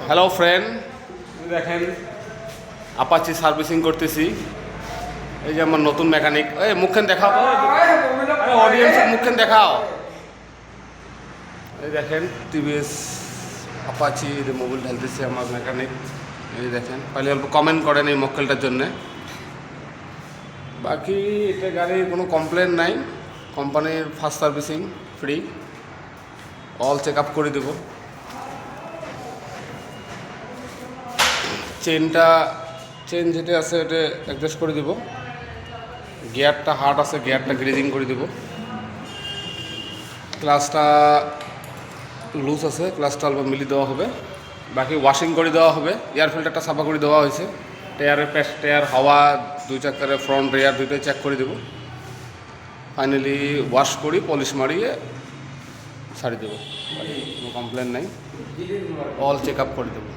Hello friend, দেখেন Apache servicing করতেছি। এই যে আমার নতুন মেকানিক। এই মুখখান দেখাও, অডিয়েন্সের মুখখান দেখাও। এই দেখেন টিভিএস আপাচি মোবিল ঢালতেছে আমার মেকানিক। এই দেখেন, পাহলে অল্প কমেন্ট করেন এই মক্কেলটার জন্যে। বাকি এটা গাড়ির কোনো কমপ্লেন নাই। কোম্পানির first servicing free, all check up করে দেবো। চেন যেটা আছে ওটা অ্যাডজাস্ট করে দিব। গিয়ারটা হার্ড আছে, গিয়ারটা গ্রেজিং করে দিব। ক্লাসটা লুজ আছে, ক্লাসটা অল্প মিলিয়ে দেওয়া হবে। বাকি ওয়াশিং করে দেওয়া হবে। এয়ার ফিল্টারটা সাফা করে দেওয়া হয়েছে। টায়ার হাওয়া দুই চাকার ফ্রন্ট রেয়ার দুইটাই চেক করে দেবো। ফাইনালি ওয়াশ করি, পলিশ মারিয়ে ছাড়ি দেবো। কোনো কমপ্লেন নাই, অল চেক আপ করে দেবো।